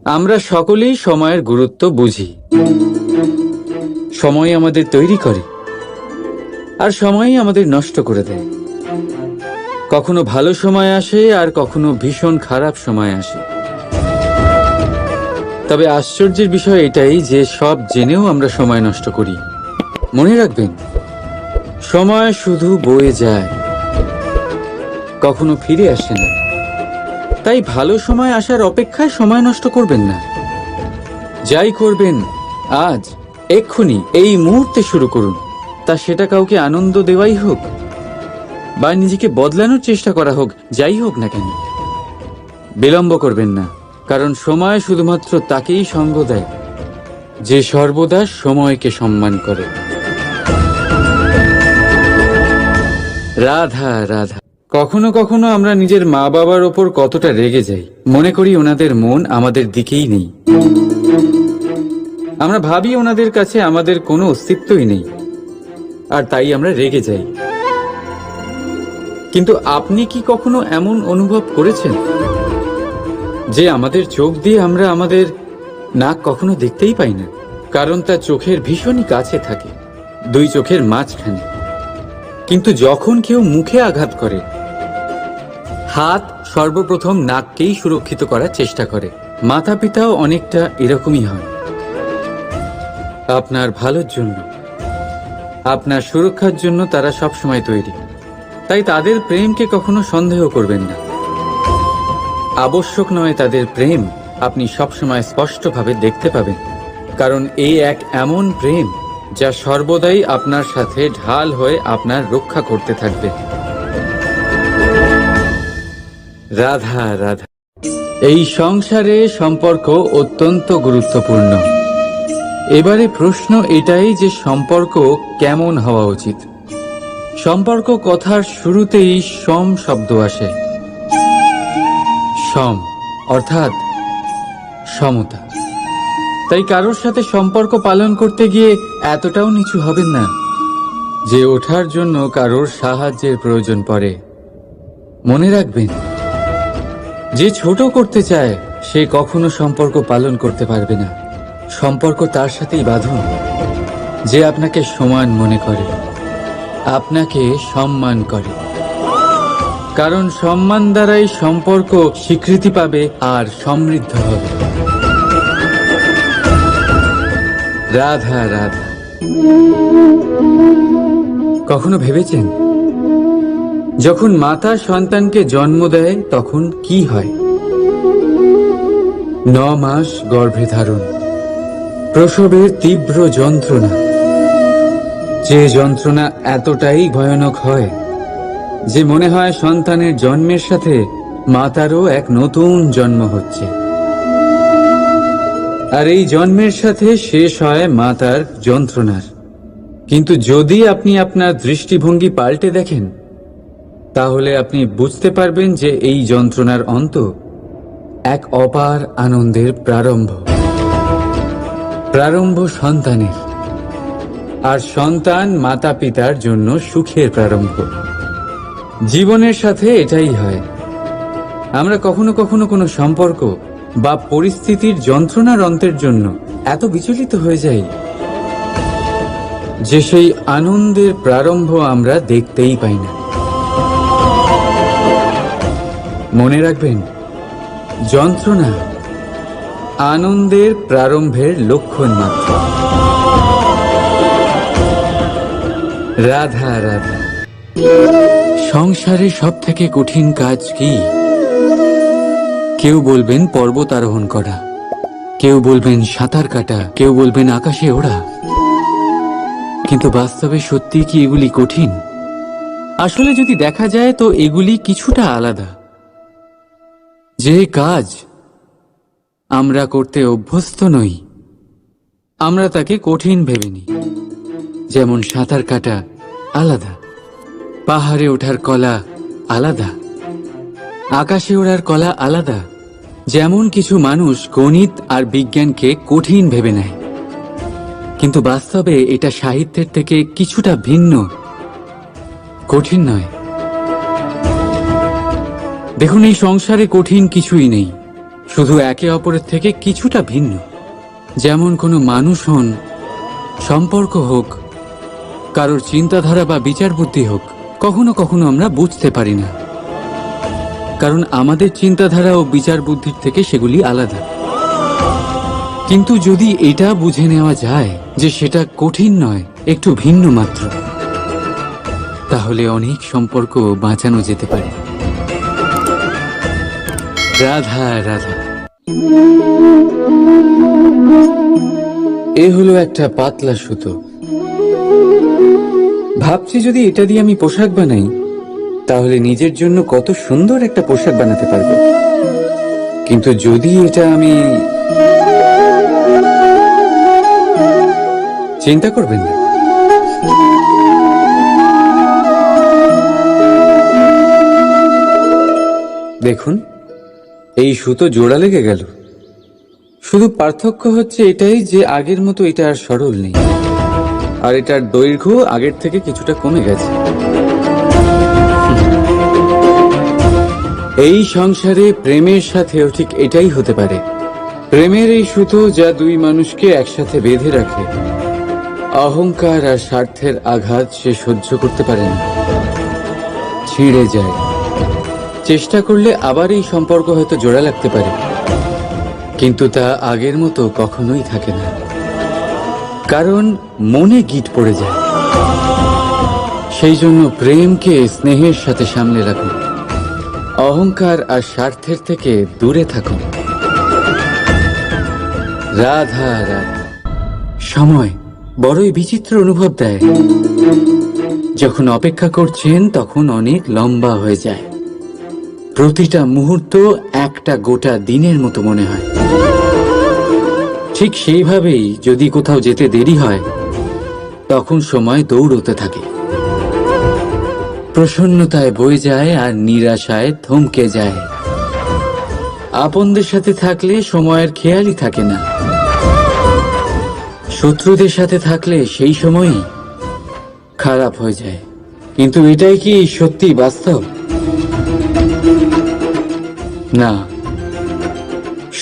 আমরা সকলেই সময়ের গুরুত্ব বুঝি। সময় আমাদের তৈরি করে, আর সময়ই আমাদের নষ্ট করে দেয়। কখনো ভালো সময় আসে, আর কখনো ভীষণ খারাপ সময় আসে। তবে আশ্চর্যের বিষয় এটাই যে সব জেনেও আমরা সময় নষ্ট করি। মনে রাখবেন, সময় শুধু বয়ে যায়, কখনো ফিরে আসে না। তাই ভালো সময় আসার অপেক্ষায় সময় নষ্ট করবেন না। যাই করবেন আজ, এক্ষুনি, এই মুহূর্তে শুরু করুন। তা সেটা কাউকে আনন্দ দেওয়াই হোক, বা নিজেকে বদলানোর চেষ্টা করা হোক, যাই হোক না কেন, বিলম্ব করবেন না। কারণ সময় শুধুমাত্র তাকেই সঙ্গ দেয় যে সর্বদা সময়কে সম্মান করে। রাধা রাধা। কখনো কখনো আমরা নিজের মা বাবার ওপর কতটা রেগে যাই, মনে করি ওনাদের মন আমাদের দিকেই নেই। আমরা ভাবি ওনাদের কাছে আমাদের কোনো অস্তিত্বই নেই, আর তাই আমরা রেগে যাই। কিন্তু আপনি কি কখনো এমন অনুভব করেছেন যে আমাদের চোখ দিয়ে আমরা আমাদের নাক কখনো দেখতেই পাই না? কারণ তা চোখের ভীষণই কাছে থাকে, দুই চোখের মাঝখানে। কিন্তু যখন কেউ মুখে আঘাত করে, হাত সর্বপ্রথম নাককেই সুরক্ষিত করার চেষ্টা করে। মাতা পিতাও অনেকটা এরকমই হয়। আপনার ভালোর জন্য, আপনার সুরক্ষার জন্য তারা সবসময় তৈরি। তাই তাদের প্রেমকে কখনো সন্দেহ করবেন না। আবশ্যক নয় তাদের প্রেম আপনি সবসময় স্পষ্টভাবে দেখতে পাবেন, কারণ এই এক এমন প্রেম যা সর্বদাই আপনার সাথে ঢাল হয়ে আপনার রক্ষা করতে থাকবে। রাধা রাধা। এই সংসারে সম্পর্ক অত্যন্ত গুরুত্বপূর্ণ। এবারে প্রশ্ন এটাই যে সম্পর্ক কেমন হওয়া উচিত। সম্পর্ক কথার শুরুতেই সম শব্দ আসে। সম অর্থাৎ সমতা। তাই কারোর সাথে সম্পর্ক পালন করতে গিয়ে এতটাও নিচু হবেন না যে ওঠার জন্য কারোর সাহায্যের প্রয়োজন পড়ে। মনে রাখবেন, যে ছোট করতে চায় সে কখনো সম্পর্ক পালন করতে পারবে না। সম্পর্ক তার সাথেই বাঁধুন যে আপনাকে সমান মনে করে, আপনাকে সম্মান করে। কারণ সম্মান দ্বারাই সম্পর্ক স্বীকৃতি পাবে আর সমৃদ্ধ হবে। রাধা রাধা। কখনো ভেবেছেন, যখন মাতা সন্তানকে জন্ম দেয় তখন কি হয়? 9 মাস গর্ভে ধারণ, প্রসবের তীব্র যন্ত্রণা, যে যন্ত্রণা এতটাই ভয়ানক হয় যে মনে হয় সন্তানের জন্মের সাথে মাতারও এক নতুন জন্ম হচ্ছে। আর এই জন্মের সাথে শেষ হয় মাতার যন্ত্রণার। কিন্তু যদি আপনি আপনার দৃষ্টিভঙ্গি পাল্টে দেখেন, তাহলে আপনি বুঝতে পারবেন যে এই যন্ত্রণার অন্ত এক অপার আনন্দের প্রারম্ভ। প্রারম্ভ সন্তানের, আর সন্তান মাতা পিতার জন্য সুখের প্রারম্ভ। জীবনের সাথে এটাই হয়। আমরা কখনো কখনো কোনো সম্পর্ক বা পরিস্থিতির যন্ত্রণার অন্তের জন্য এত বিচলিত হয়ে যাই যে সেই আনন্দের প্রারম্ভ আমরা দেখতেই পাই না। মনে রাখবেন, যন্ত্রণা আনন্দের প্রারম্ভের লক্ষণ মাত্র। রাধা রাধা। সংসারে সব থেকে কঠিন কাজ কি? কেউ বলবেন পর্বত আরোহণ করা, কেউ বলবেন সাঁতার কাটা, কেউ বলবেন আকাশে ওড়া। কিন্তু বাস্তবে সত্যি কি এগুলি কঠিন? আসলে যদি দেখা যায় তো এগুলি কিছুটা আলাদা। যে কাজ আমরা করতে অভ্যস্ত নই, আমরা তাকে কঠিন ভেবে নিই। যেমন সাঁতার কাটা আলাদা, পাহাড়ে ওঠার কলা আলাদা, আকাশে ওড়ার কলা আলাদা। যেমন কিছু মানুষ গণিত আর বিজ্ঞানকে কঠিন ভেবে নেয়, কিন্তু বাস্তবে এটা সাহিত্যের থেকে কিছুটা ভিন্ন, কঠিন নয়। দেখুন, এই সংসারে কঠিন কিছুই নেই, শুধু একে অপরের থেকে কিছুটা ভিন্ন। যেমন কোনো মানুষ হন, সম্পর্ক হোক, কারোর চিন্তাধারা বা বিচার বুদ্ধি হোক, কখনো কখনো আমরা বুঝতে পারি না, কারণ আমাদের চিন্তাধারা ও বিচার বুদ্ধির থেকে সেগুলি আলাদা। কিন্তু যদি এটা বুঝে নেওয়া যায় যে সেটা কঠিন নয়, একটু ভিন্ন মাত্র, তাহলে অনেক সম্পর্ক বাঁচানো যেতে পারে। রাধা রাধা। এ হলো একটা পাতলা সুতো। ভাবছি যদি এটা দিয়ে আমি পোশাক বানাই, তাহলে নিজের জন্য কত সুন্দর একটা পোশাক বানাতে পারবো। কিন্তু যদি এটা আমি, চিন্তা করবেন না, দেখুন এই সুতো জোড়া লেগে গেল। শুধু পার্থক্য হচ্ছে এটাই যে আগের মতো এটা আর সরল নেই, আর এটার দৈর্ঘ্য আগের থেকে কিছুটা কমে গেছে। এই সংসারে প্রেমের সাথেও ঠিক এটাই হতে পারে। প্রেমের এই সুতো যা দুই মানুষকে একসাথে বেঁধে রাখে, অহংকার আর স্বার্থের আঘাত সে সহ্য করতে পারে না, ছিঁড়ে যায়। চেষ্টা করলে আবার এই সম্পর্ক হয়তো জোড়া লাগতে পারে, কিন্তু তা আগের মতো কখনোই থাকে না, কারণ মনে গিঁট পড়ে যায়। সেই জন্য প্রেমকে স্নেহের সাথে সামলে রাখুন, অহংকার আর স্বার্থের থেকে দূরে থাকুন। রাধা রাধা। সময় বড়ই বিচিত্র অনুভব দেয়। যখন অপেক্ষা করছেন তখন অনেক লম্বা হয়ে যায়। প্রতিটা মুহূর্ত একটা গোটা দিনের মতো মনে হয়। ঠিক সেইভাবেই যদি কোথাও যেতে দেরি হয়, তখন সময় দৌড়তে থাকে। প্রসন্নতায় বয়ে যায় আর নিরাশায় থমকে যায়। আপনদের সাথে থাকলে সময়ের খেয়ালই থাকে না, শত্রুদের সাথে থাকলে সেই সময়ই খারাপ হয়ে যায়। কিন্তু এটাই কি সত্যি বাস্তব? না,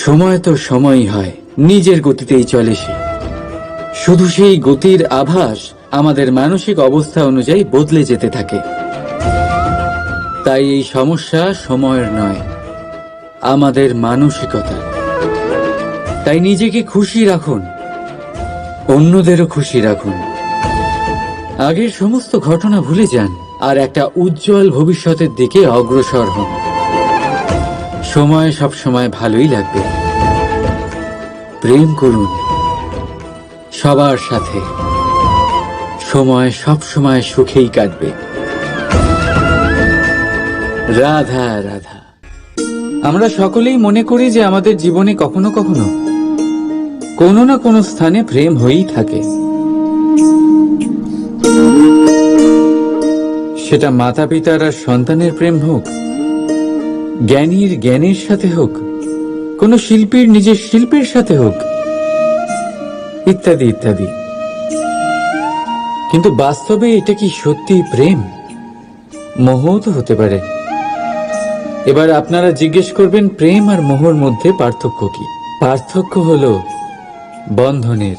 সময় তো সময়ই হয়, নিজের গতিতেই চলে সে। শুধু সেই গতির আভাস আমাদের মানসিক অবস্থা অনুযায়ী বদলে যেতে থাকে। তাই এই সমস্যা সময়ের নয়, আমাদের মানসিকতা। তাই নিজেকে খুশি রাখুন, অন্যদেরও খুশি রাখুন। আগের সমস্ত ঘটনা ভুলে যান আর একটা উজ্জ্বল ভবিষ্যতের দিকে অগ্রসর হন। সময় সবসময় ভালোই লাগবে। প্রেম করুন সবার সাথে, সময় সবসময় সুখেই কাটবে। রাধা রাধা। আমরা সকলেই মনে করি যে আমাদের জীবনে কখনো কখনো কোনো না কোনো স্থানে প্রেম হয়েই থাকে। সেটা মাতা পিতার আর সন্তানের প্রেম হোক, জ্ঞানীর জ্ঞানের সাথে হোক, কোনো শিল্পীর নিজের শিল্পের সাথে হোক, ইত্যাদি ইত্যাদি। কিন্তু বাস্তবে এটা কি সত্যি প্রেম? মোহও তো হতে পারে। এবার আপনারা জিজ্ঞেস করবেন, প্রেম আর মোহর মধ্যে পার্থক্য কি? পার্থক্য হলো বন্ধনের।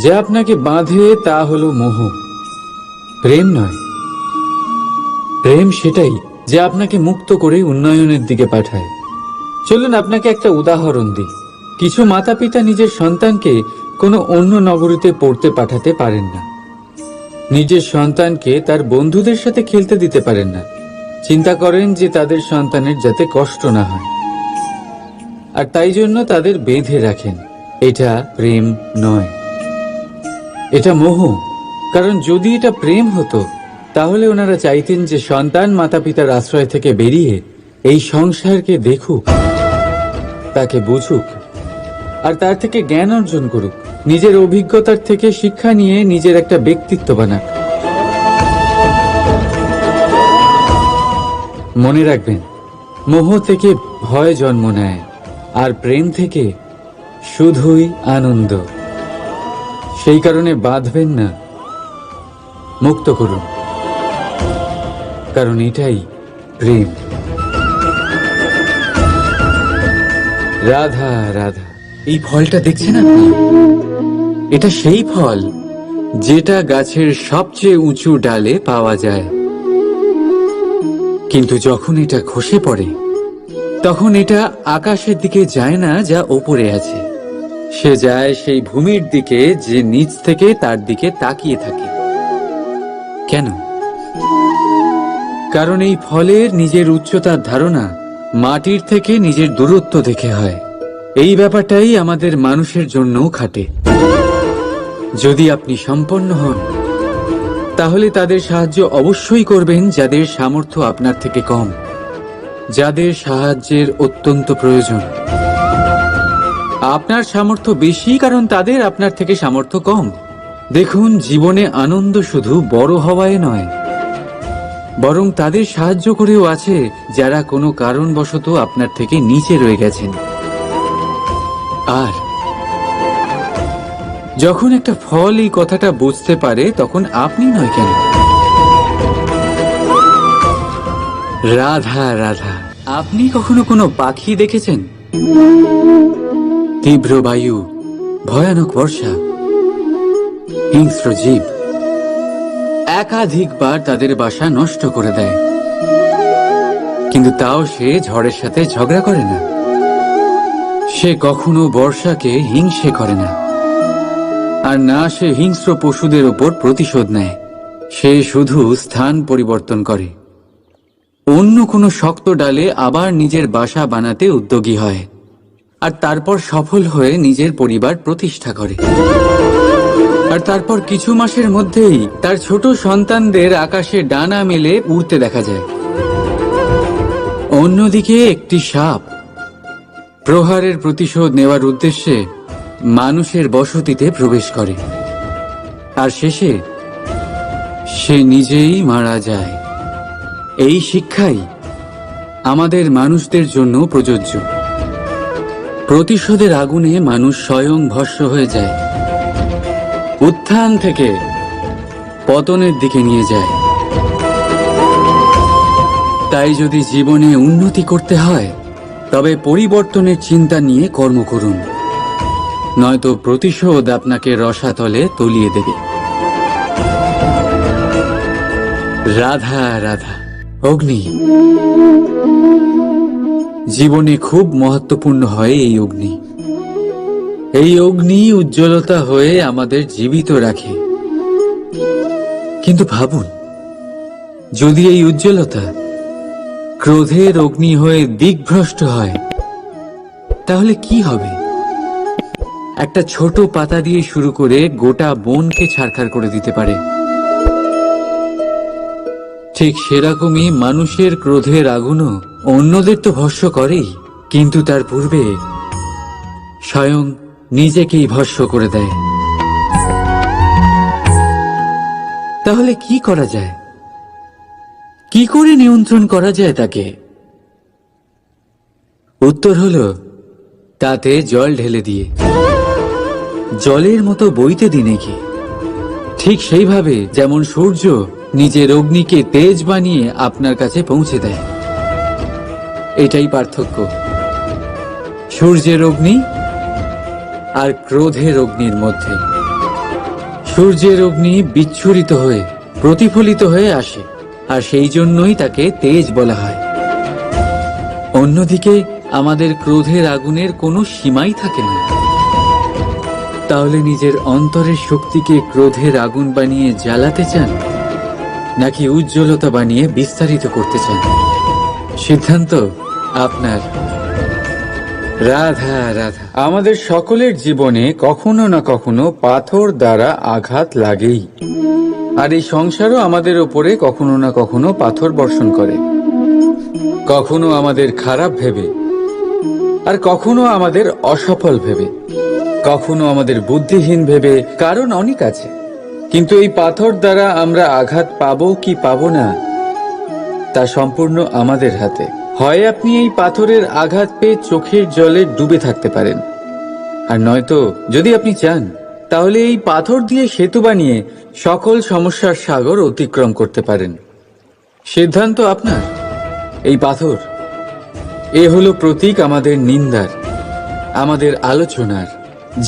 যা আপনাকে বাঁধে তা হলো মোহ, প্রেম নয়। প্রেম সেটাই যা আপনাকে মুক্ত করে উন্নয়নের দিকে পাঠায়। চলুন আপনাকে একটা উদাহরণ দিই। কিছু মাতা পিতা নিজের সন্তানকে কোনো অন্য নগরীতে পড়তে পাঠাতে পারেন না, নিজের সন্তানকে তার বন্ধুদের সাথে খেলতে দিতে পারেন না। চিন্তা করেন যে তাদের সন্তানের যাতে কষ্ট না হয়, আর তাই জন্য তাদের বেঁধে রাখেন। এটা প্রেম নয়, এটা মোহ। কারণ যদি এটা প্রেম হতো, তাহলে ওনারা চাইতেন যে সন্তান মাতা পিতার আশ্রয় থেকে বেরিয়ে এই সংসারকে দেখুক, তাকে বুঝুক, আর তার থেকে জ্ঞান অর্জন করুক, নিজের অভিজ্ঞতার থেকে শিক্ষা নিয়ে নিজের একটা ব্যক্তিত্ব বানাক। মনে রাখবেন, মোহ থেকে ভয় জন্ম নেয়, আর প্রেম থেকে শুধুই আনন্দ। সেই কারণে বাঁধবেন না, মুক্ত করুন, কারণ এটাই প্রেম। রাধা রাধা, এই ফলটা দেখছেন আপনি? এটা সেই ফল যেটা গাছের সবচেয়ে উঁচু ডালে পাওয়া যায়, কিন্তু যখন এটা খসে পড়ে তখন এটা আকাশের দিকে যায় না যা ওপরে আছে, সে যায় সেই ভূমির দিকে যে নিচ থেকে তার দিকে তাকিয়ে থাকে। কেন? কারণ এই ফলের নিজের উচ্চতার ধারণা মাটির থেকে নিজের দূরত্ব দেখে হয়। এই ব্যাপারটাই আমাদের মানুষের জন্যও খাটে। যদি আপনি সম্পন্ন হন তাহলে তাদের সাহায্য অবশ্যই করবেন যাদের সামর্থ্য আপনার থেকে কম, যাদের সাহায্যের অত্যন্ত প্রয়োজন। আপনার সামর্থ্য বেশি কারণ তাদের আপনার থেকে সামর্থ্য কম। দেখুন, জীবনে আনন্দ শুধু বড় হওয়ায় নয়, বরং তাদের সাহায্য করেও আছে যারা কোনো কারণবশত আপনার থেকে নিচে রয়ে গেছেন। আর যখন একটা ফল এই কথাটা বুঝতে পারে তখন আপনি নয় কেন? রাধা রাধা, আপনি কখনো কোনো পাখি দেখেছেন? তীব্র বায়ু, ভয়ানক বর্ষা, হিংস্র জীব একাধিকবার তাদের বাসা নষ্ট করে দেয়, কিন্তু তাও সে ঝড়ের সাথে ঝগড়া করে না। সে কখনো বর্ষাকে হিংসে করে না, আর না সে হিংস্র পশুদের উপর প্রতিশোধ নেয়। সে শুধু স্থান পরিবর্তন করে, অন্য কোনো শক্ত ডালে আবার নিজের বাসা বানাতে উদ্যোগী হয়, আর তারপর সফল হয়ে নিজের পরিবার প্রতিষ্ঠা করে। আর তারপর কিছু মাসের মধ্যেই তার ছোট সন্তানদের আকাশে ডানা মেলে উড়তে দেখা যায়। অন্যদিকে একটি সাপ প্রহারের প্রতিশোধ নেওয়ার উদ্দেশ্যে মানুষের বসতিতে প্রবেশ করে, আর শেষে সে নিজেই মারা যায়। এই শিক্ষাই আমাদের মানুষদের জন্য প্রযোজ্য। প্রতিশোধের আগুনে মানুষ স্বয়ং ভস্ম হয়ে যায়, উত্থান থেকে পতনের দিকে নিয়ে যায়। তাই যদি জীবনে উন্নতি করতে হয় তবে পরিবর্তনের চিন্তা নিয়ে কর্ম করুন, নয়তো প্রতিশোধ আপনাকে রসাতলে তলিয়ে দেবে। রাধা রাধা। অগ্নি জীবনে খুব মহত্বপূর্ণ হয়। এই অগ্নি উজ্জ্বলতা হয়ে আমাদের জীবিত রাখে। কিন্তু ভাবুন, যদি এই উজ্জ্বলতা ক্রোধের অগ্নি হয়ে দিকভ্রষ্ট হয় তাহলে কি হবে? একটা ছোট পাতা দিয়ে শুরু করে গোটা বনকে ছারখার করে দিতে পারে। ঠিক সেরকমই মানুষের ক্রোধের আগুনও অন্যদের তো ভস্ম করেই, কিন্তু তার পূর্বে স্বয়ং নিজেকেই ভস্ম করে দেয়। তাহলে কি করা যায়? কি করে নিয়ন্ত্রণ করা যায় তাকে? উত্তর হলো তাতে জল ঢেলে দিয়ে, জলের মতো বইতে দিন নাকি। ঠিক সেইভাবে যেমন সূর্য নিজের অগ্নিকে তেজ বানিয়ে আপনার কাছে পৌঁছে দেয়। এটাই পার্থক্য সূর্যের অগ্নি আর ক্রোধের অগ্নির মধ্যে। সূর্যের অগ্নি বিচ্ছুরিত হয়ে প্রতিফলিত হয়ে আসে, আর সেই জন্যই তাকে তেজ বলা হয়। অন্যদিকে আমাদের ক্রোধের আগুনের কোনো সীমাই থাকে না। তাহলে নিজের অন্তরের শক্তিকে ক্রোধের আগুন বানিয়ে জ্বালাতে চান, নাকি উজ্জ্বলতা বানিয়ে বিস্তারিত করতে চান? সিদ্ধান্ত আপনার। রাধা রাধা। আমাদের সকলের জীবনে কখনো না কখনো পাথর দ্বারা আঘাত লাগেই, আর এই সংসারও আমাদের উপরে কখনো না কখনো পাথর বর্ষণ করে। কখনো আমাদের খারাপ ভেবে, আর কখনো আমাদের অসফল ভেবে, কখনো আমাদের বুদ্ধিহীন ভেবে। কারণ অনেক আছে, কিন্তু এই পাথর দ্বারা আমরা আঘাত পাবো কি পাবো না তা সম্পূর্ণ আমাদের হাতে। হয় আপনি এই পাথরের আঘাত পেয়ে চোখের জলে ডুবে থাকতে পারেন, আর নয়তো যদি আপনি চান তাহলে এই পাথর দিয়ে সেতু বানিয়ে সকল সমস্যার সাগর অতিক্রম করতে পারেন। সিদ্ধান্ত আপনার। এই পাথর, এ হলো প্রতীক আমাদের নিন্দার, আমাদের আলোচনার।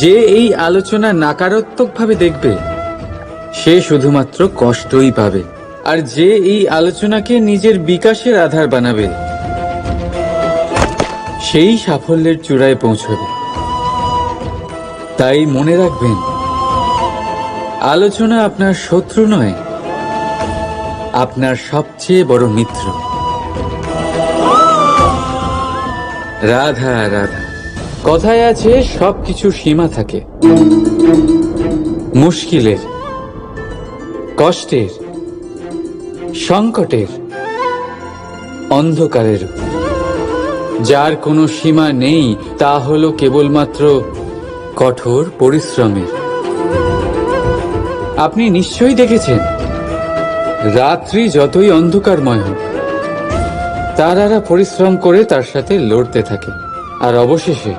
যে এই আলোচনা নাকারাত্মকভাবে দেখবে সে শুধুমাত্র কষ্টই পাবে, আর যে এই আলোচনাকে নিজের বিকাশের আধার বানাবে সেই সাফল্যের চূড়ায় পৌঁছবে। তাই মনে রাখবেন, আলোচনা আপনার শত্রু নয়, আপনার সবচেয়ে বড় মিত্র। রাধা রাধা। কথায় আছে সবকিছু সীমা থাকে, মুশকিলের, কষ্টের, সংকটের, অন্ধকারের। যার কোনো সীমা নেই তা হলো কেবলমাত্র কঠোর পরিশ্রমের। আপনি নিশ্চয়ই দেখেছেন, রাত্রি যতই অন্ধকারময় হোক তারারা পরিশ্রম করে তার সাথে লড়তে থাকে, আর অবশেষে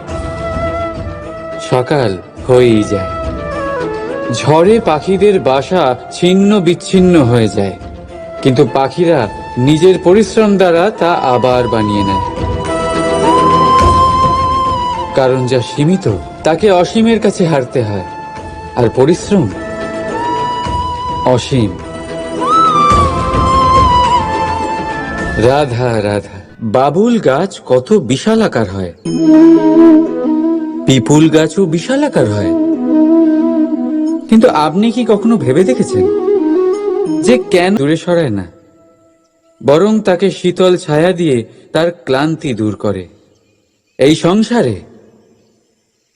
সকাল হয়েই যায়। ঝড়ে পাখিদের বাসা ছিন্ন বিচ্ছিন্ন হয়ে যায়, কিন্তু পাখিরা নিজের পরিশ্রম দ্বারা তা আবার বানিয়ে নেয়। কারণ যা সীমিত তাকে অসীমের কাছে হারতে হয়, আর পরিশ্রম অসীম। রাধা রাধা। বাবুল গাছ কত বিশাল আকার হয়, পিপুল গাছও বিশাল আকার হয়। কিন্তু আপনি কি কখনো ভেবে দেখেছেন যে কেন দূরে সরায় না, বরং তাকে শীতল ছায়া দিয়ে তার ক্লান্তি দূর করে? এই সংসারে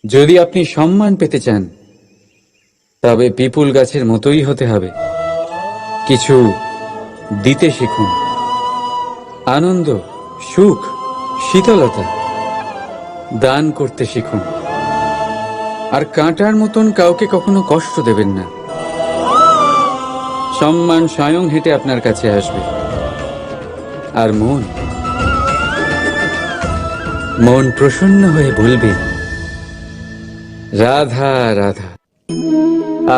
যদি আপনি সম্মান পেতে চান তবে পিপুল গাছের মতোই হতে হবে। কিছু দিতে শিখুন, আনন্দ, সুখ, শীতলতা দান করতে শিখুন। আর কাঁটার মতন কাউকে কখনো কষ্ট দেবেন না। সম্মান স্বয়ং হেঁটে আপনার কাছে আসবে। আর মন প্রসন্ন হয়ে বলবে রাধা রাধা।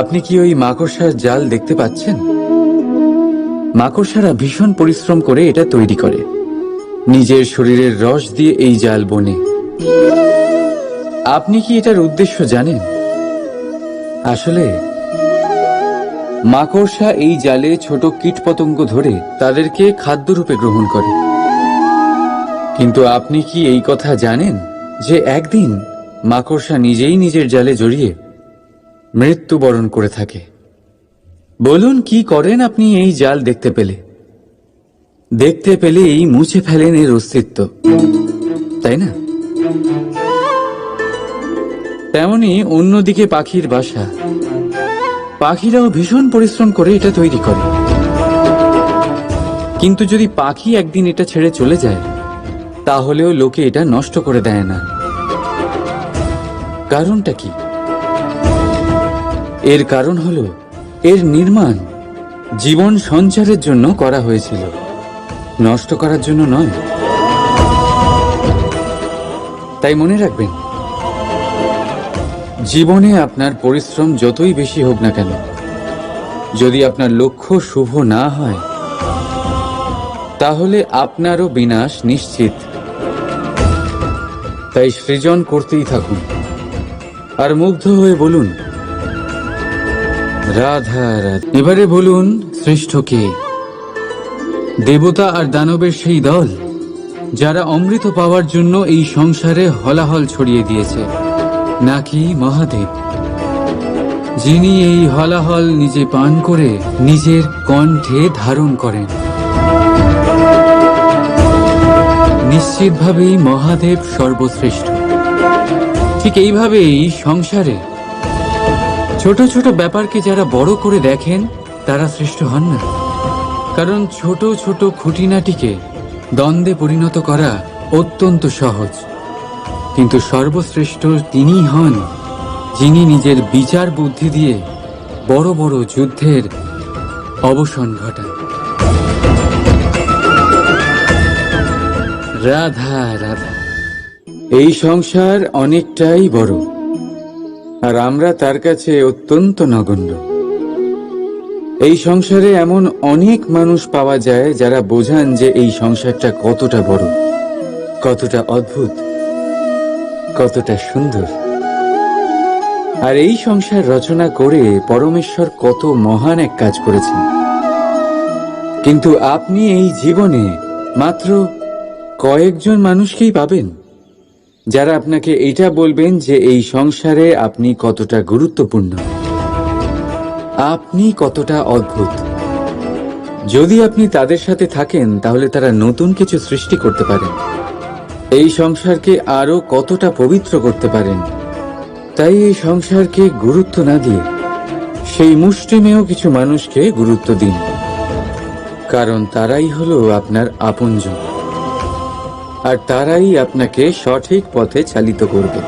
আপনি কি ওই মাকড়সার জাল দেখতে পাচ্ছেন? মাকড়সারা ভীষণ পরিশ্রম করে এটা তৈরি করে, নিজের শরীরের রস দিয়ে এই জাল বোনে। আপনি কি এটার উদ্দেশ্য জানেন? আসলে মাকড়সা এই জালে ছোট কীটপতঙ্গ ধরে তাদেরকে খাদ্যরূপে গ্রহণ করে। কিন্তু আপনি কি এই কথা জানেন যে একদিন মাকড়সা নিজেই নিজের জালে জড়িয়ে মৃত্যুবরণ করে থাকে? বলুন, কি করেন আপনি এই জাল দেখতে পেলেই মুছে ফেলেন এর অস্তিত্ব, তাই না? তেমনি অন্যদিকে পাখির বাসা, পাখিরাও ভীষণ পরিশ্রম করে এটা তৈরি করে। কিন্তু যদি পাখি একদিন এটা ছেড়ে চলে যায় তাহলেও লোকে এটা নষ্ট করে দেয় না। কারণটা কি? এর কারণ হলো এর নির্মাণ জীবন সঞ্চারের জন্য করা হয়েছিল, নষ্ট করার জন্য নয়। তাই মনে রাখবেন, জীবনে আপনার পরিশ্রম যতই বেশি হোক না কেন, যদি আপনার লক্ষ্য শুভ না হয় তাহলে আপনারও বিনাশ নিশ্চিত। তাই সৃজন করতেই থাকুন, আর মুগ্ধ হয়ে বলুন রাধা রাধা। এবারে বলুন, শ্রেষ্ঠ কে? দেবতা আর দানবের সেই দল যারা অমৃত পাওয়ার জন্য এই সংসারে হলাহল ছড়িয়ে দিয়েছে, নাকি মহাদেব, যিনি এই হলাহল নিজে পান করে নিজের কণ্ঠে ধারণ করেন? নিশ্চিতভাবেই মহাদেব সর্বশ্রেষ্ঠ। ঠিক এইভাবেই সংসারে ছোট ছোট ব্যাপারকে যারা বড় করে দেখেন তারা শ্রেষ্ঠ হন না। কারণ ছোট ছোট খুঁটিনাটিকে দ্বন্দ্বে পরিণত করা অত্যন্ত সহজ, কিন্তু সর্বশ্রেষ্ঠ তিনিই হন যিনি নিজের বিচার বুদ্ধি দিয়ে বড় বড় যুদ্ধের অবসান ঘটান। রাধা রাধা। এই সংসার অনেকটাই বড়, আর আমরা তার কাছে অত্যন্ত নগণ্য। এই সংসারে এমন অনেক মানুষ পাওয়া যায় যারা বোঝান যে এই সংসারটা কতটা বড়, কতটা অদ্ভুত। কতটা সুন্দর। আর এই সংসার রচনা করে পরমেশ্বর কত মহান এক কাজ করেছেন। কিন্তু আপনি এই জীবনে মাত্র কয়েকজন মানুষকেই পাবেন যারা আপনাকে এটা বলবেন যে এই সংসারে আপনি কতটা গুরুত্বপূর্ণ, আপনি কতটা অদ্ভুত। যদি আপনি তাদের সাথে থাকেন তাহলে তারা নতুন কিছু সৃষ্টি করতে পারেন, এই সংসারকে আরো কতটা পবিত্র করতে পারেন। তাই এই সংসারকে গুরুত্ব না দিয়ে সেই মুষ্টিমেয় কিছু মানুষকে গুরুত্ব দিন, কারণ তারাই হলো আপনার আপনজন, আর তারাই আপনাকে সঠিক পথে চালিত করবে।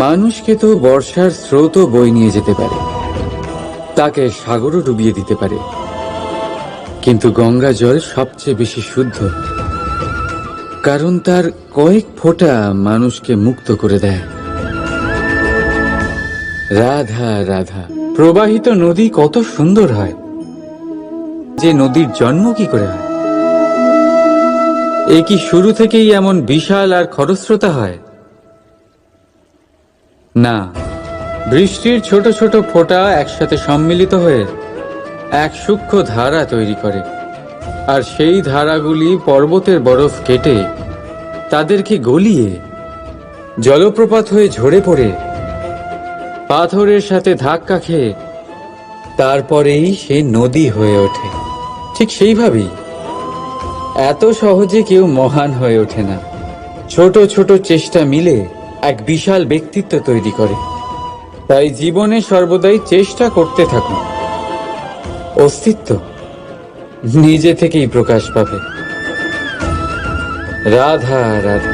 মানুষকে তো বর্ষার স্রোতও বয়ে নিয়ে যেতে পারে, তাকে সাগরও ডুবিয়ে দিতে পারে, কিন্তু গঙ্গা জল সবচেয়ে বেশি শুদ্ধ, কারণ তার কয়েক ফোঁটা মানুষকে মুক্ত করে দেয়। রাধা রাধা। প্রবাহিত নদী কত সুন্দর হয়, যে নদীর জন্ম কি করে হয়? এ কি শুরু থেকেই এমন বিশাল আর খরস্রোতা হয়? না, বৃষ্টির ছোট ছোট ফোঁটা একসাথে সম্মিলিত হয়ে এক সূক্ষ্ম ধারা তৈরি করে, আর সেই ধারাগুলি পর্বতের বরফ কেটে তাদেরকে গলিয়ে জলপ্রপাত হয়ে ঝরে পড়ে পাথরের সাথে ধাক্কা খেয়ে তারপরেই সে নদী হয়ে ওঠে। ঠিক সেইভাবেই এত সহজে কেউ মহান হয়ে ওঠে না। ছোট ছোট চেষ্টা মিলে এক বিশাল ব্যক্তিত্ব তৈরি করে। তাই জীবনে সর্বদাই চেষ্টা করতে থাকুন, অস্তিত্ব নিজে থেকেই প্রকাশ পাবে। রাধা রাধা।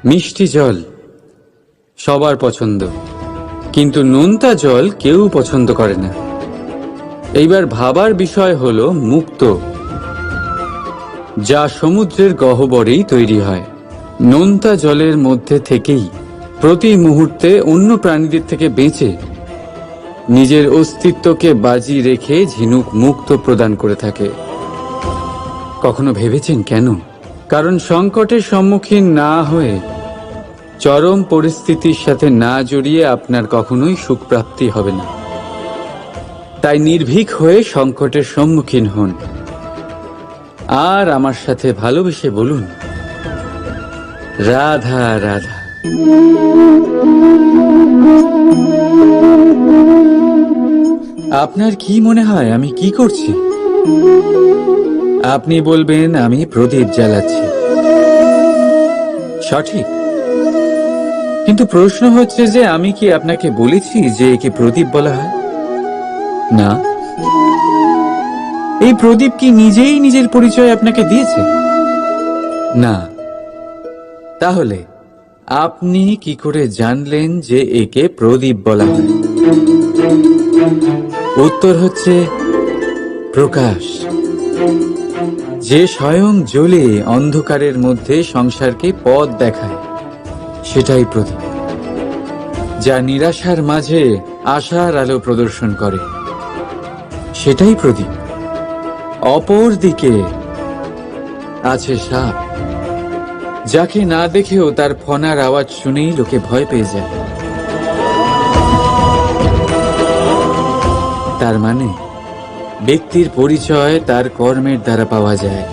মিষ্টি জল সবার পছন্দ, কিন্তু নোনতা জল কেউ পছন্দ করে না। এইবার ভাবার বিষয় হলো মুক্ত, যা সমুদ্রের গহ্বরেই তৈরি হয়। নোনতা জলের মধ্যে থেকেই প্রতি মুহূর্তে অন্য প্রাণীদের থেকে বেঁচে নিজের অস্তিত্বকে বাজি রেখে ঝিনুক মুক্ত প্রদান করে থাকে। কখনো ভেবেছেন কেন? কারণ সংকটের সম্মুখীন না হয়ে, চরম পরিস্থিতির সাথে না জড়িয়ে আপনার কখনোই সুখ প্রাপ্তি হবে না। তাই নির্ভীক হয়ে সংকটের সম্মুখীন হন, আর আমার সাথে ভালোবেসে বলুন রাধা রাধা। আপনার কি মনে হয় আমি কি করছি? আপনি বলবেন আমি প্রদীপ জ্বালাচ্ছি। সঠিক, কিন্তু প্রশ্ন হচ্ছে যে আমি কি আপনাকে বলেছি যে একে প্রদীপ বলা হয়? না। এই প্রদীপ কি নিজেই নিজের পরিচয় আপনাকে দিয়েছে? না। তাহলে আপনি কি করে জানলেন যে একে প্রদীপ বলা হয়? উত্তর হচ্ছে প্রকাশ, যে স্বয়ং জ্বলে অন্ধকারের মধ্যে সংসারকে পথ দেখায়, সেটাই প্রদীপ। যা নিরাশার মাঝে আশার আলো প্রদর্শন করে, সেটাই প্রদীপ। অপর দিকে আছে সাপ, যাকে না দেখেও তার ফনার আওয়াজ শুনেই লোকে ভয় পেয়ে যায়। তার মানে ব্যক্তির পরিচয় তার কর্মের দ্বারা পাওয়া যায়।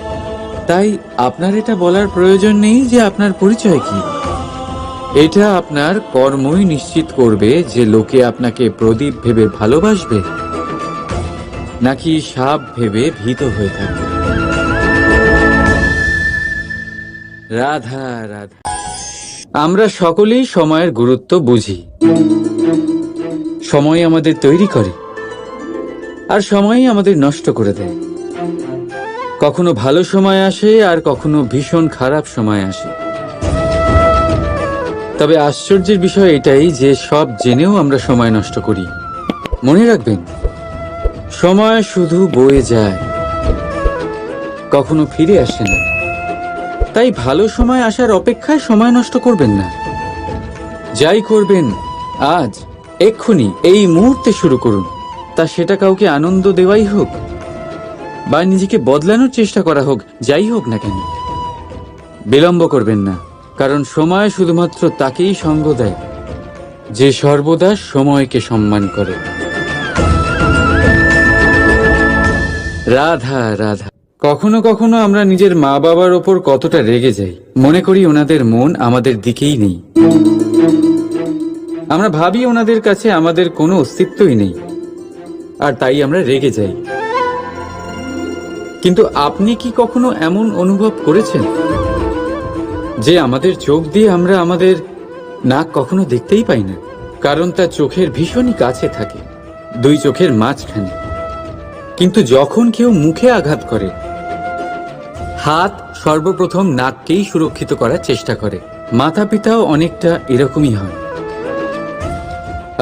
তাই আপনার এটা বলার প্রয়োজন নেই যে আপনার পরিচয় কি। এটা আপনার কর্মই নিশ্চিত করবে যে লোকে আপনাকে প্রদীপ ভেবে ভালোবাসবে নাকি সাপ ভেবে ভীত হয়ে থাকবে। রাধা রাধা। আমরা সকলেই সময়ের গুরুত্ব বুঝি। সময় আমাদের তৈরি করে, আর সময়ই আমাদের নষ্ট করে দেয়। কখনো ভালো সময় আসে, আর কখনো ভীষণ খারাপ সময় আসে। তবে আশ্চর্যের বিষয় এটাই যে সব জেনেও আমরা সময় নষ্ট করি। মনে রাখবেন, সময় শুধু বয়ে যায়, কখনো ফিরে আসে না। তাই ভালো সময় আসার অপেক্ষায় সময় নষ্ট করবেন না। যাই করবেন আজ, এক্ষুনি, এই মুহূর্তে শুরু করুন। তা সেটা কাউকে আনন্দ দেওয়াই হোক বা নিজেকে বদলানোর চেষ্টা করা হোক, যাই হোক না কেন, বিলম্ব করবেন না। কারণ সময় শুধুমাত্র তাকেই সঙ্গ দেয় যে সর্বদা সময়কে সম্মান করে। রাধা রাধা। কখনো কখনো আমরা নিজের মা বাবার ওপর কতটা রেগে যাই, মনে করি ওনাদের মন আমাদের দিকেই নেই। আমরা ভাবি ওনাদের কাছে আমাদের কোনো অস্তিত্বই নেই, আর তাই আমরা রেগে যাই। কিন্তু আপনি কি কখনো এমন অনুভব করেছেন যে আমাদের চোখ দিয়ে আমরা আমাদের নাক কখনো দেখতেই পাই না, কারণ তা চোখের ভীষণই কাছে থাকে, দুই চোখের মাঝখানে। কিন্তু যখন কেউ মুখে আঘাত করে, হাত সর্বপ্রথম নাককেই সুরক্ষিত করার চেষ্টা করে। মাতা পিতাও অনেকটা এরকমই হয়।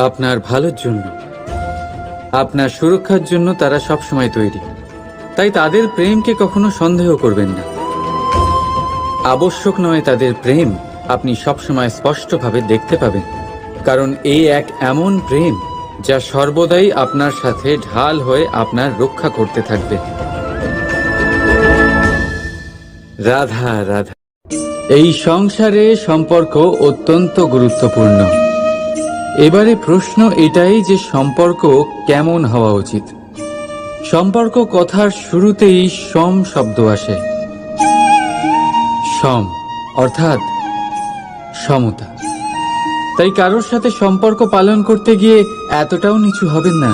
আপনার ভালোর জন্য, আপনার সুরক্ষার জন্য তারা সবসময় তৈরি। তাই তাদের প্রেমকে কখনো সন্দেহ করবেন না। আবশ্যক নয় তাদের প্রেম আপনি সবসময় স্পষ্টভাবে দেখতে পাবেন, কারণ এই এক এমন প্রেম যা সর্বদাই আপনার সাথে ঢাল হয়ে আপনার রক্ষা করতে থাকবে। রাধা রাধা। এই সংসারে সম্পর্ক অত্যন্ত গুরুত্বপূর্ণ। এবারে প্রশ্ন এটাই যে সম্পর্ক কেমন হওয়া উচিত। সম্পর্ক কথার শুরুতেই সম শব্দ আসে। সম অর্থাৎ সমতা। তাই কারোর সাথে সম্পর্ক পালন করতে গিয়ে এতটাও নিচু হবেন না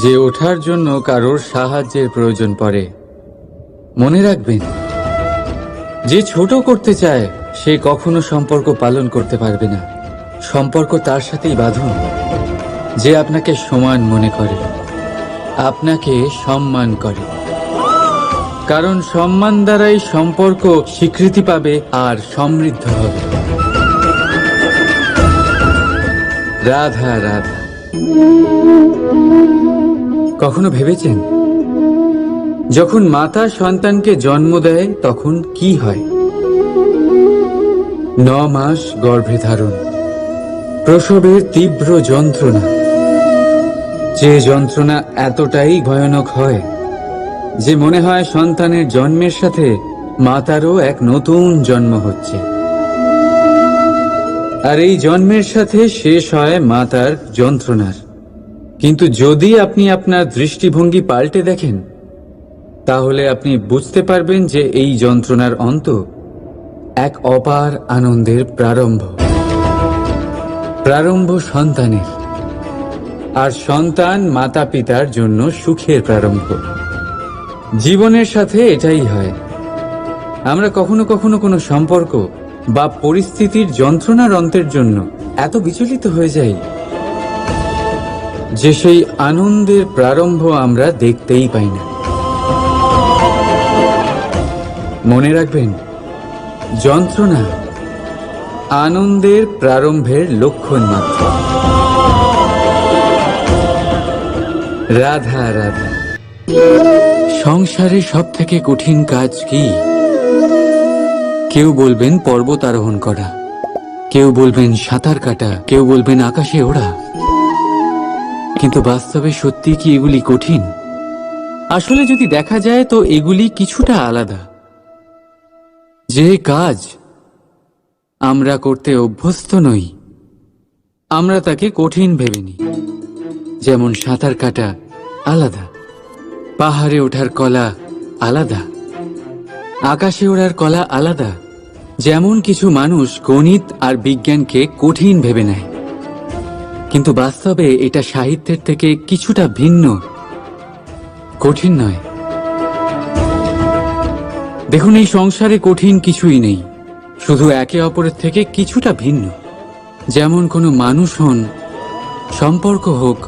যে ওঠার জন্য কারোর সাহায্যের প্রয়োজন পড়ে। মনে রাখবেন, যে ছোট করতে চায় সে কখনো সম্পর্ক পালন করতে পারবে না। সম্পর্ক তার সাথেই বাঁধুন যে আপনাকে সমান মনে করে, আপনাকে সম্মান করে, কারণ সম্মান দ্বারাই সম্পর্ক স্বীকৃতি পাবে আর সমৃদ্ধ হবে। রাধা রাধা। কখনো ভেবেছেন যখন মাতা সন্তানকে জন্ম দেয় তখন কি হয়? 9 মাস গর্ভে ধারণ, প্রসবের তীব্র যন্ত্রণা, যে যন্ত্রণা এতটাই ভয়ানক হয় যে মনে হয় সন্তানের জন্মের সাথে মাতারও এক নতুন জন্ম হচ্ছে। আর এই জন্মের সাথে শেষ হয় মাতার যন্ত্রণার। কিন্তু যদি আপনি আপনার দৃষ্টিভঙ্গি পাল্টে দেখেন, তাহলে আপনি বুঝতে পারবেন যে এই যন্ত্রণার অন্ত এক অপার আনন্দের প্রারম্ভ। প্রারম্ভ সন্তানের, আর সন্তান মাতা পিতার জন্য সুখের প্রারম্ভ। জীবনের সাথে এটাই হয়। আমরা কখনো কখনো কোনো সম্পর্ক বা পরিস্থিতির যন্ত্রণার অন্তের জন্য এত বিচলিত হয়ে যাই যে সেই আনন্দের প্রারম্ভ আমরা দেখতেই পাই না। মনে রাখবেন, যন্ত্রণা আনন্দের প্রারম্ভের লক্ষণ মাত্র। রাধা রাধা। সংসারে সব থেকে কঠিন কাজ কি? কেউ বলবেন পর্বত আরোহণ করা, কেউ বলবেন সাঁতার কাটা, কেউ বলবেন আকাশে ওড়া। কিন্তু বাস্তবে সত্যি কি এগুলি কঠিন? আসলে যদি দেখা যায় তো এগুলি কিছুটা আলাদা। যে কাজ আমরা করতে অভ্যস্ত নই, আমরা তাকে কঠিন ভেবে নিই। যেমন সাঁতার কাটা আলাদা, পাহাড়ে ওঠার কলা আলাদা, আকাশে ওড়ার কলা আলাদা। যেমন কিছু মানুষ গণিত আর বিজ্ঞানকে কঠিন ভেবে নেয়, কিন্তু বাস্তবে এটা সাহিত্যের থেকে কিছুটা ভিন্ন, কঠিন নয়। দেখুন, এই সংসারে কঠিন কিছুই নেই, শুধু একে অপরের থেকে কিছুটা ভিন্ন। যেমন কোনো মানুষ হন, সম্পর্ক হোক,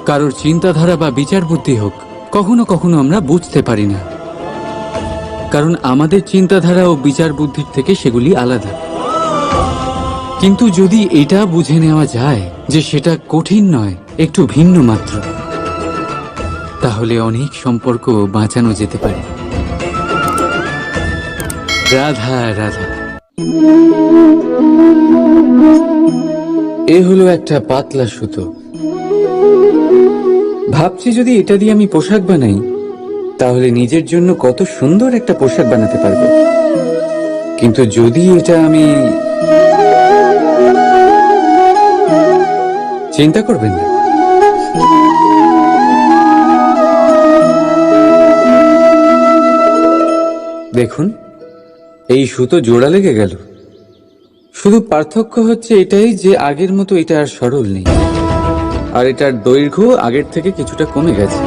কারোর চিন্তাধারা বা বিচার বুদ্ধি হোক, কখনো কখনো আমরা বুঝতে পারি না, কারণ আমাদের চিন্তাধারা ও বিচার বুদ্ধির থেকে সেগুলি আলাদা। কিন্তু যদি এটা বুঝে নেওয়া যায় যে সেটা কঠিন নয়, একটু ভিন্ন মাত্র, তাহলে অনেক সম্পর্ক বাঁচানো যেতে পারে। রাধা রাধা। এ হলো একটা পাতলা সুতো। ভাবছি যদি এটা দিয়ে আমি পোশাক বানাই, তাহলে নিজের জন্য কত সুন্দর একটা পোশাক বানাতে পারবো। কিন্তু যদি এটা আমি চিন্তা করবেন না, দেখুন এই সুতো জোড়া লেগে গেল। শুধু পার্থক্য হচ্ছে এটাই যে আগের মতো এটা আর সরল নেই, আর এটার দৈর্ঘ্য আগের থেকে কিছুটা কমে গেছে।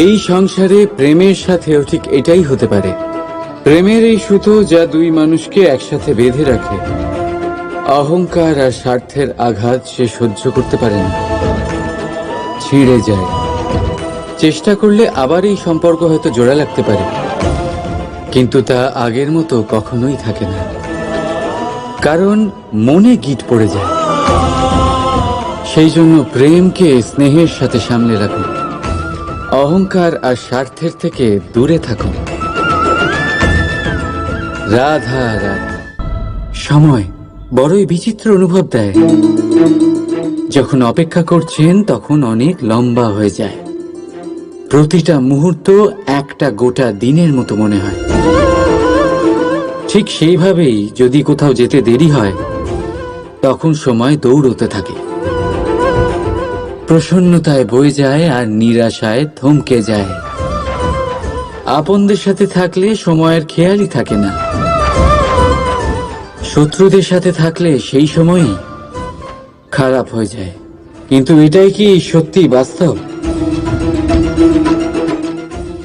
এই সংসারে প্রেমের সাথেও ঠিক এটাই হতে পারে। প্রেমের এই সুতো যা দুই মানুষকে একসাথে বেঁধে রাখে, অহংকার আর স্বার্থের আঘাত সে সহ্য করতে পারে না, ছিঁড়ে যায়। চেষ্টা করলে আবার এই সম্পর্ক হয়তো জোড়া লাগতে পারে, কিন্তু তা আগের মতো কখনোই থাকে না, কারণ মনে গিঁট পড়ে যায়। সেই জন্য প্রেমকে স্নেহের সাথে সামলে রাখুন, অহংকার আর স্বার্থের থেকে দূরে থাকুন। রাধা রাধা। সময় বড়ই বিচিত্র অনুভব দেয়। যখন অপেক্ষা করছেন তখন অনেক লম্বা হয়ে যায়। প্রতিটা মুহূর্ত একটা গোটা দিনের মতো মনে হয়। ঠিক সেইভাবেই যদি কোথাও যেতে দেরি হয়, তখন সময় দৌড়তে থাকে। প্রসন্নতায় বয়ে যায় আর নিরাশায় থমকে যায়। আপনদের সাথে থাকলে সময়ের খেয়ালই থাকে না, শত্রুদের সাথে থাকলে সেই সময়ই খারাপ হয়ে যায়। কিন্তু এটাই কি সত্যি বাস্তব?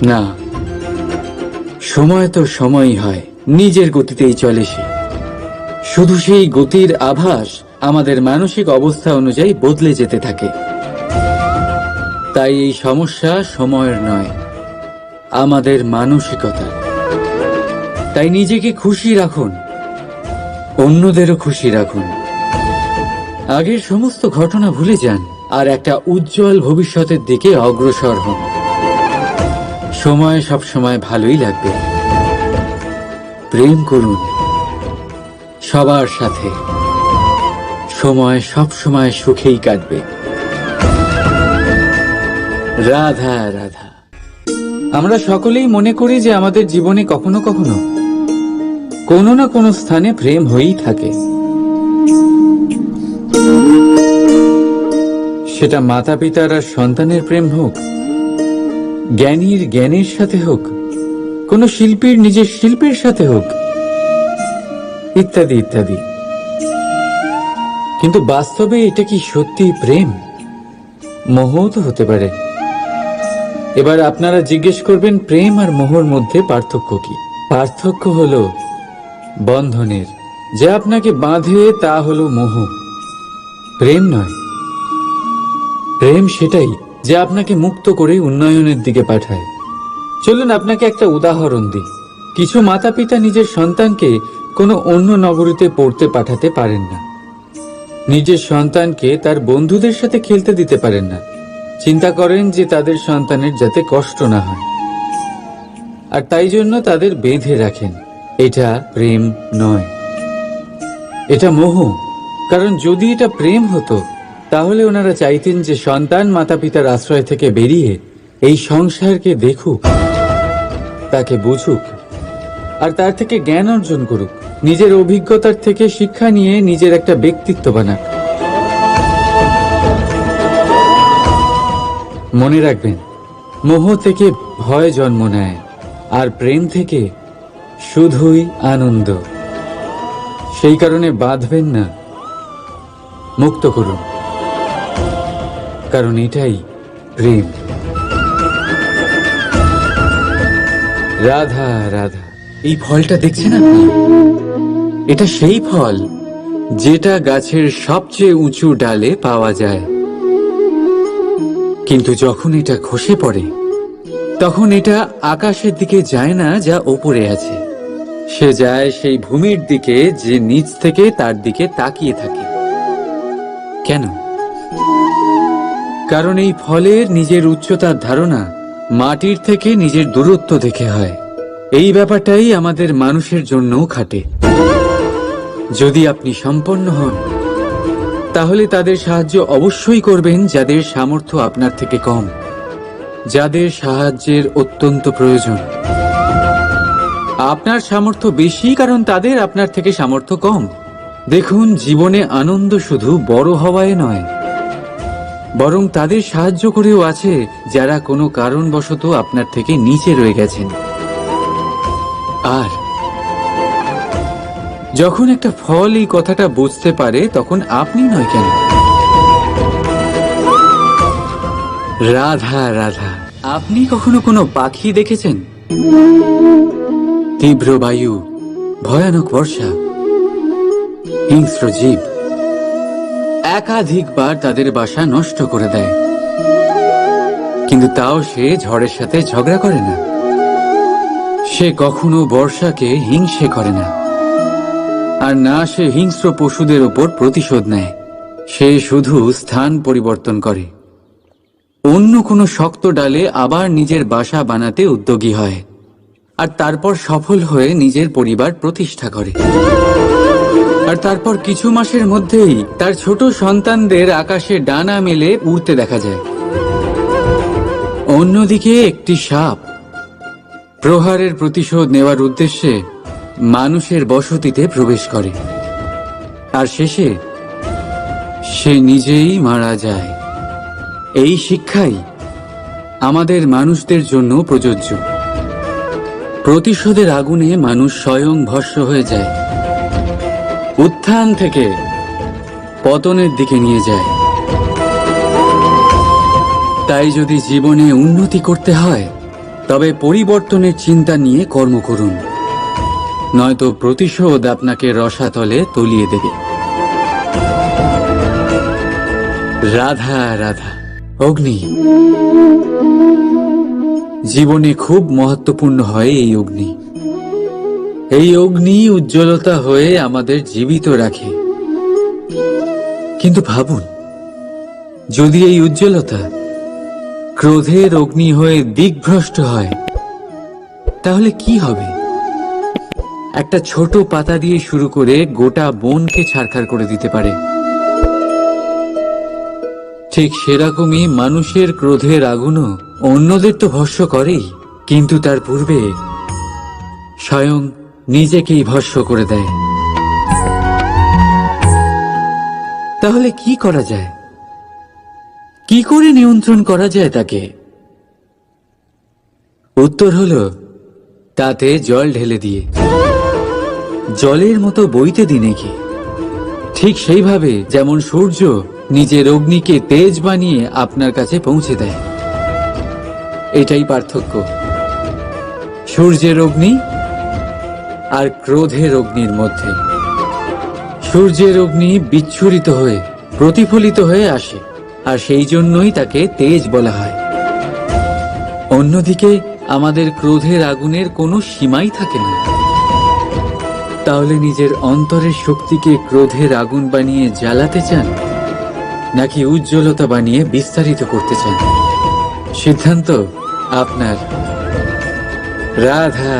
না, সময় তো সময়ই হয়, নিজের গতিতেই চলে সে। শুধু সেই গতির আভাস আমাদের মানসিক অবস্থা অনুযায়ী বদলে যেতে থাকে। তাই এই সমস্যা সময়ের নয়, আমাদের মানসিকতা। তাই নিজেকে খুশি রাখুন, অন্যদেরও খুশি রাখুন। আগের সমস্ত ঘটনা ভুলে যান আর একটা উজ্জ্বল ভবিষ্যতের দিকে অগ্রসর হন। সময় সবসময় ভালোই লাগবে। প্রেম করুন সবার সাথে, সময় সবসময় সুখেই কাটবে। রাধা রাধা। আমরা সকলেই মনে করি যে আমাদের জীবনে কখনো কখনো কোনো না কোনো স্থানে প্রেম হয়েই থাকে। সেটা মাতা পিতার আর সন্তানের প্রেম হোক, জ্ঞানীর জ্ঞানের সাথে হোক, কোনো শিল্পীর নিজের শিল্পের সাথে হোক, ইত্যাদি ইত্যাদি। কিন্তু বাস্তবে এটা কি সত্যি প্রেম? মোহও তো হতে পারে। এবার আপনারা জিজ্ঞেস করবেন, প্রেম আর মোহর মধ্যে পার্থক্য কি? পার্থক্য হলো বন্ধনের। যা আপনাকে বাঁধে তা হলো মোহ, প্রেম নয়। প্রেম সেটাই যা আপনাকে মুক্ত করে উন্নয়নের দিকে পাঠায়। চলুন আপনাকে একটা উদাহরণ দিই। কিছু মাতা পিতা নিজের সন্তানকে কোনো অন্য নগরীতে পড়তে পাঠাতে পারেন না, নিজের সন্তানকে তার বন্ধুদের সাথে খেলতে দিতে পারেন না। চিন্তা করেন যে তাদের সন্তানের যাতে কষ্ট না হয়, আর তাই জন্য তাদের বেঁধে রাখেন। এটা প্রেম নয়, এটা মোহ। কারণ যদি এটা প্রেম হতো তাহলে ওনারা চাইতেন যে সন্তান মাতা পিতার আশ্রয় থেকে বেরিয়ে এই সংসারকে দেখুক, তাকে বুঝুক, আর তার থেকে জ্ঞান অর্জন করুক, নিজের অভিজ্ঞতার থেকে শিক্ষা নিয়ে নিজের একটা ব্যক্তিত্ব বানাক। মনে রাখবেন, মোহ থেকে ভয় জন্ম নেয়, আর প্রেম থেকে শুধুই আনন্দ। সেই কারণে বাঁধবেন না, মুক্ত করুন, কারণ এটাই প্রেম। রাধা রাধা। এই ফলটা দেখছেন আপনি? এটা সেই ফল যেটা গাছের সবচেয়ে উঁচু ডালে পাওয়া যায়, কিন্তু যখন এটা খসে পড়ে তখন এটা আকাশের দিকে যায় না যা ওপরে আছে, সে যায় সেই ভূমির দিকে যে নিচ থেকে তার দিকে তাকিয়ে থাকে। কেন? কারণ এই ফলের নিজের উচ্চতার ধারণা মাটির থেকে নিজের দূরত্ব দেখে হয়। এই ব্যাপারটাই আমাদের মানুষের জন্যও খাটে। যদি আপনি সম্পন্ন হন তাহলে তাদের সাহায্য অবশ্যই করবেন যাদের সামর্থ্য আপনার থেকে কম, যাদের সাহায্যের অত্যন্ত প্রয়োজন। আপনার সামর্থ্য বেশি, কারণ তাদের আপনার থেকে সামর্থ্য কম। দেখুন, জীবনে আনন্দ শুধু বড় হওয়ায় নয়, বরং তাদের সাহায্য করেও আছে যারা কোনো কারণবশত আপনার থেকে নিচে রয়ে গেছেন। আর যখন একটা ফল এই কথাটা বুঝতে পারে, তখন আপনি নয় কেন? রাধা রাধা, আপনি কখনো কোনো পাখি দেখেছেন? তীব্র বায়ু, ভয়ানক বর্ষা, হিংস্র জীব একাধিকবার তাদের বাসা নষ্ট করে দেয়, কিন্তু তাও সে ঝড়ের সাথে ঝগড়া করে না। সে কখনো বর্ষাকে হিংসে করে না, আর না সে হিংস্র পশুদের ওপর প্রতিশোধ নেয়। সে শুধু স্থান পরিবর্তন করে, অন্য কোনো শক্ত ডালে আবার নিজের বাসা বানাতে উদ্যোগী হয়, আর তারপর সফল হয়ে নিজের পরিবার প্রতিষ্ঠা করে। আর তারপর কিছু মাসের মধ্যেই তার ছোট সন্তানদের আকাশে ডানা মেলে উড়তে দেখা যায়। অন্যদিকে একটি সাপ প্রহারের প্রতিশোধ নেওয়ার উদ্দেশ্যে মানুষের বসতিতে প্রবেশ করে, আর শেষে সে নিজেই মারা যায়। এই শিক্ষাই আমাদের মানুষদের জন্য প্রযোজ্য। প্রতিশোধের আগুনে মানুষ স্বয়ং ভস্ম হয়ে যায়, উত্থান থেকে পতনের দিকে নিয়ে যায়। তাই যদি জীবনে উন্নতি করতে হয়, তবে পরিবর্তনের চিন্তা নিয়ে কর্ম করুন, নয়তো প্রতিশোধ আপনাকে রসাতলে তলিয়ে দেবে। রাধা রাধা। অগ্নি জীবনে খুব মহত্বপূর্ণ হয়। এই অগ্নি উজ্জ্বলতা হয়ে আমাদের জীবিত রাখে। কিন্তু ভাবুন, যদি এই উজ্জ্বলতা ক্রোধের অগ্নি হয়ে দিকভ্রষ্ট হয়, তাহলে কি হবে? একটা ছোট পাতা দিয়ে শুরু করে গোটা বনকে ছারখার করে দিতে পারে। ঠিক সেরকমই মানুষের ক্রোধের আগুনও অন্যদের তো ভস্ম করেই, কিন্তু তার পূর্বে স্বয়ং নিজেকেই ভস্ম করে দেয়। তাহলে কি করা যায়? কি করে নিয়ন্ত্রণ করা যায় তাকে? উত্তর হলো, তাতে জল ঢেলে দিয়ে। জলের মতো বইতে দিনে কি? ঠিক সেইভাবে যেমন সূর্য নিজের অগ্নিকে তেজ বানিয়ে আপনার কাছে পৌঁছে দেয়। এটাই পার্থক্য সূর্যের অগ্নি আর ক্রোধের অগ্নির মধ্যে। সূর্যের অগ্নি বিচ্ছুরিত হয়ে প্রতিফলিত হয়ে আসে, আর সেই জন্যই তাকে তেজ বলা হয়। অন্যদিকে আমাদের ক্রোধের আগুনের কোনো সীমাই থাকে না। তাহলে নিজের অন্তরের শক্তিকে ক্রোধের আগুন বানিয়ে জ্বালাতে চান, নাকি উজ্জ্বলতা বানিয়ে বিস্তারিত করতে চান? সিদ্ধান্ত আপনার। রাধা